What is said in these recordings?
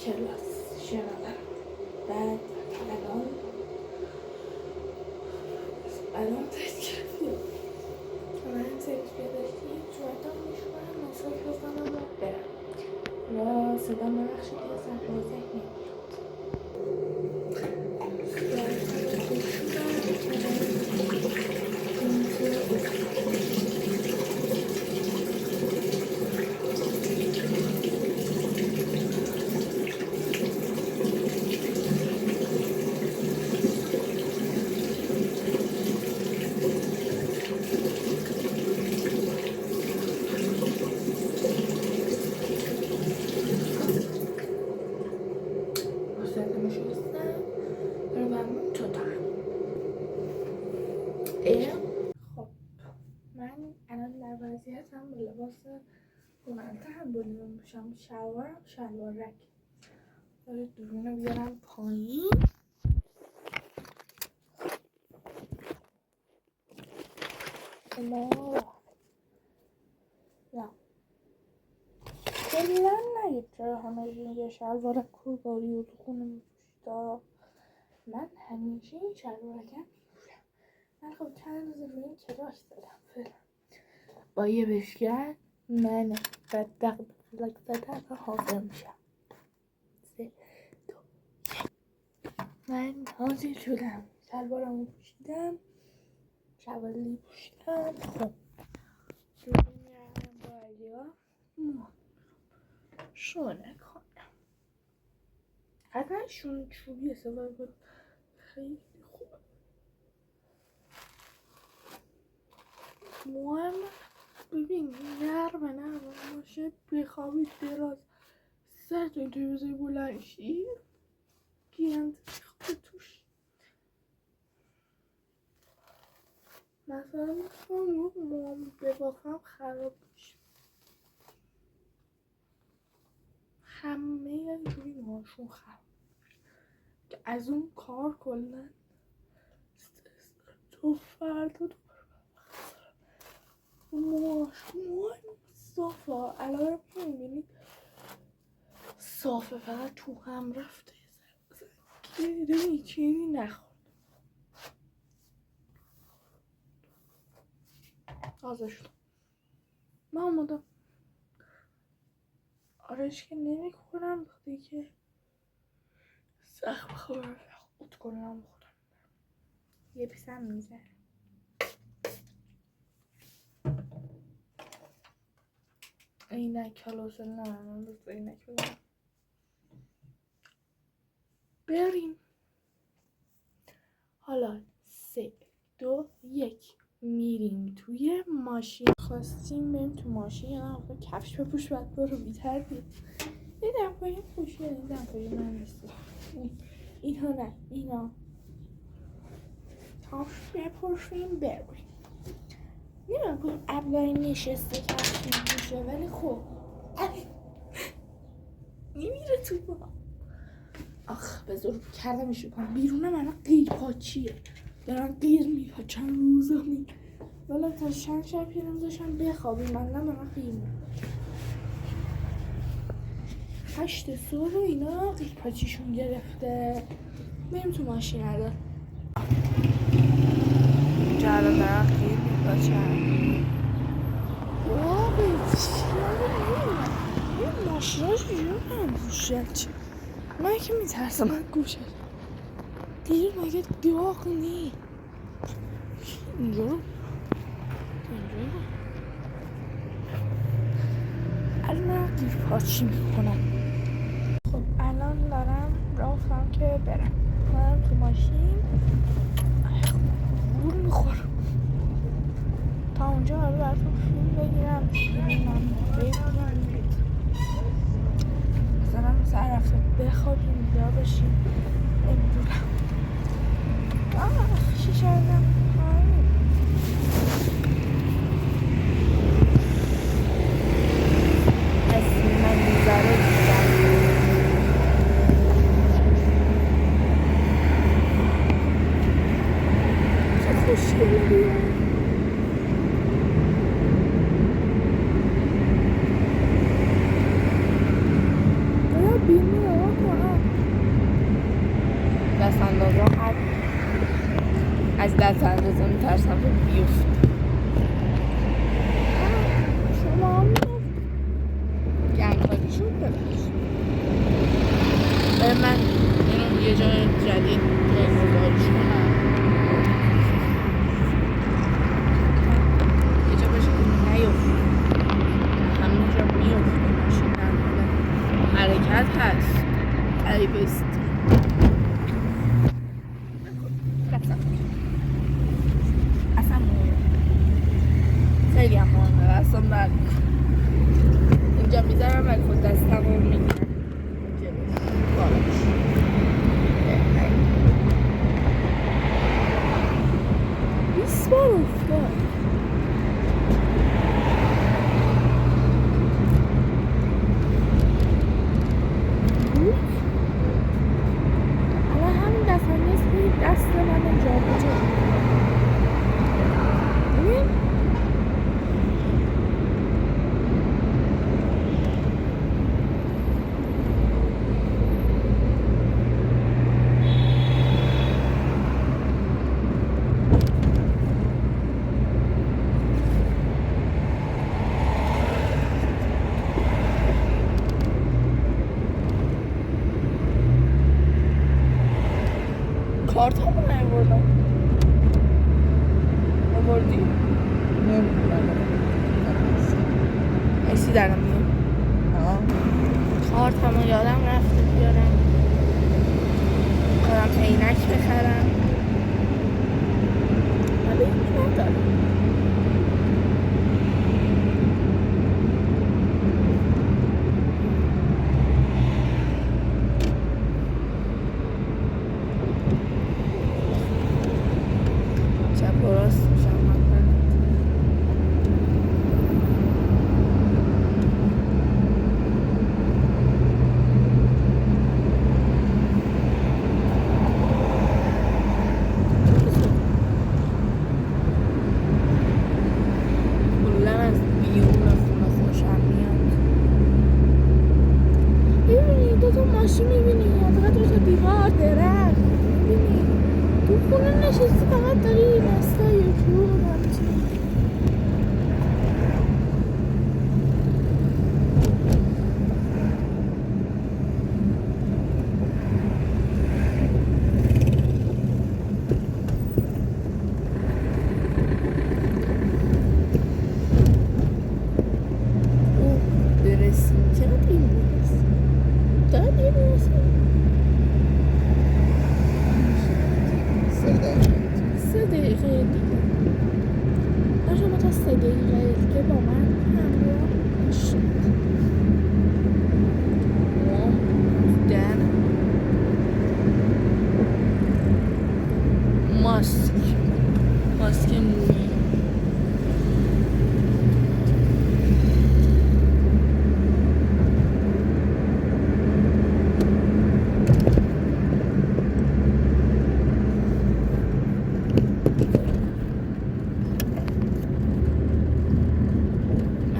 کلاس شنوم. بعد الان تایید کردیم من سریش بیاداشتی جوادم میشونم مساج بزنم و برم و صدا ببخشید یه سر بازه خب من الان در وضعیتم با لباس بلنده هم بلنده میشم شلوارک درونه بیارم پایین نه کلا نگید چرا همه یه شلوارک کرداری و تو خونه میپوشید. من همیشه این شلوارکم میپوشم. من خب چند روز روی این کلاس دادم فعلا با یه بشگر من بدق فلک زدم حاضر میشم. 3 2 1 من حاضر شدم. شلوارمو پوشیدم شوالی پوشیدم. خب دورو میرم با علیا شونه کنم. حتما شونه چوبی استفاده کنم خیلی خوبه. مهم ببین نرمه باشه بخوابی دراز سرتون اینطوری بذاری بلند شی گیرند بخوابی توش. مثلا میخوام موام ببافم خراب بشه. همه اینجوری موهاشون خراب که از اون کار کلن استرس دارم. تو فردا موهای صافه الان میبینید صافه فقط تو هم رفته یه چیزی نخورد. تازه شد من اومدم آرش که نمیخورم بخاطر که سخت بخورم خود کنم بخورم یه پیسم میزه اینک کلاسه نه من دوست اینک بزنم. بریم حالا 3 2 1 میریم توی ماشین. خواستیم بریم تو ماشین یا نه کفش بپوش بعد برو بی‌تربیت. یه دمپایی پوشه این دمپایی من نیست. اینها نه اینا کفش بپوشیم بریم. نمیدونم کنم ابلای نشسته کفش میپوشه ولی خب نمیره تو با بذار کردمش کنم بیرونه من غیر پاچیه دارم غیر میپا چند روزا والا تا چند شب یه روزشم بخوابیم من غیر میپا 8 صبح و اینا غیر پاچیشون گرفته. بریم تو ماشین الان اینجا الان دارم غیر میپاچم. این ماشیناش بیرون هم گوشت من که میترسم من گوشت دیر مگه داغ نی اینجا الان دیر پاچی میکنم. خب الان دارم رافتم که برم تو ماشین گور میخورم تا اونجا حالا براتون فیلم بگیرم مثلا سر رفته بخوابیم بیا بشیم نمیدونم شیشه ازم خوشگله از دست اندازه میترسم که بیفت. شما هم گنگاری شد ببخش من اینو یه جای جدید گذاریش کنم، یه جا باشه که نیفت، همین جا میفته ماشین در حال حرکت هست. ای بست اصلا مهم خیلی هم مهمه، اصلا بعد اینجا میذارم ولی خود دستم رو میگیرم جلوش بالاش بیست بار افتاد. الان همین دست هم نیست که دست من جا بجا کارت هم رو نبردم. آوردی؟ ایسی درم میام کارت هم یادم رفته بیارم، کارم عینک بخرم ولی این ندارم. چپ و راست میشم ماشین میبینی فقط روی دیوار درخت میبینی تو خونه نشستی فقط داری رستای یوتیوب رو همچین برسیم چقدر این برسیم داد یه برسیم 3 دقیقه دیگه شما تا 3 دقیقه دیگه با من همراه باشید. ماسک مویی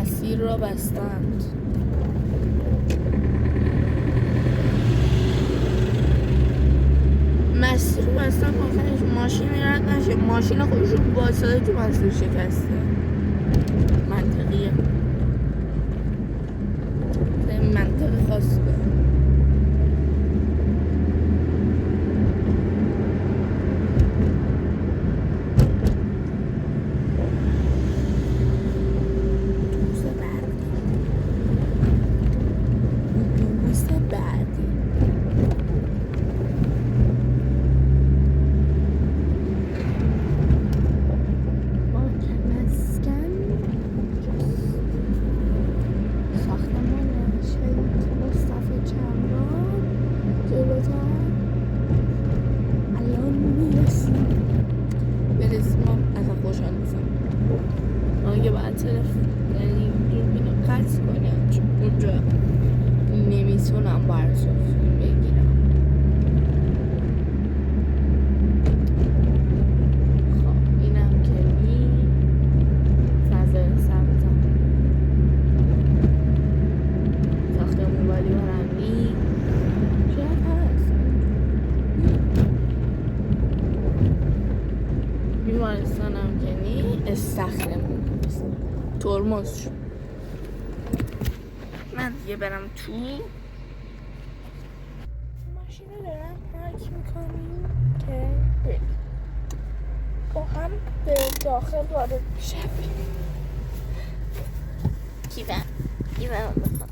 مسیر را بستند. مسیر رو بستند آخرش ماشین رد نشه، ماشین خودشون باساده تو مسیر شکسته. منطقیه، منطق خاص داره. یه باید یعنی دوربینو قطع کنم چون اونجا نمیتونم براتون فیلم بگیرم. خب اینم که فضای سبزم ساختمون ولی برمی شاید هست ترمز. من دیگه برم تو ماشین رو دارم پارک میکنیم که بریم با هم به داخل وارد شویم. کیوم بخوام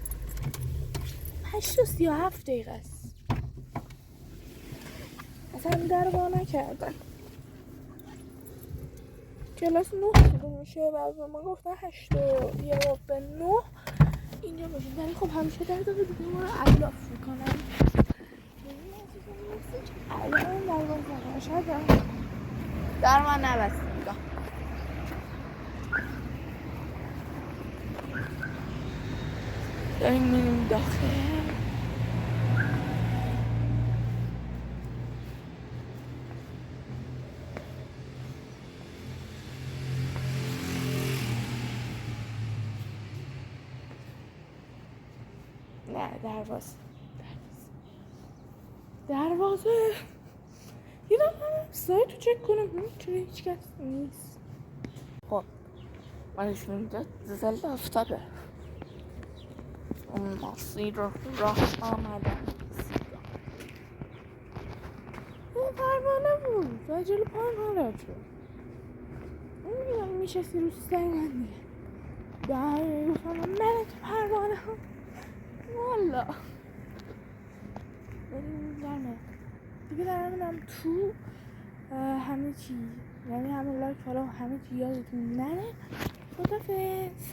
8:37 است. اصلا در وا نکردن. کلاس 9 شروع میشه و ما گفتن 8:49 اینجا باشیم. ولی خب همیشه 10 دقیقه دیگه ما رو اطلاف میکنن. الان در واقع شاید در من نبست نگاه. داریم میریم داخل. نه دروازه یه دفعه سایت رو چک کنم چرا هیچ کس نیست. خب من نشون میداد زل افتاده اون مسیر راه آمدن اون پروانه بود و جلو پایم حالت شد. نمیدونم میشستی رو سنگن دیگه در گفتم من تو پروانه هم والا بریم درمه دیگه درمونم تو همه چی، یعنی همه لایک فالو همه چی یادتون نره. خدافظ.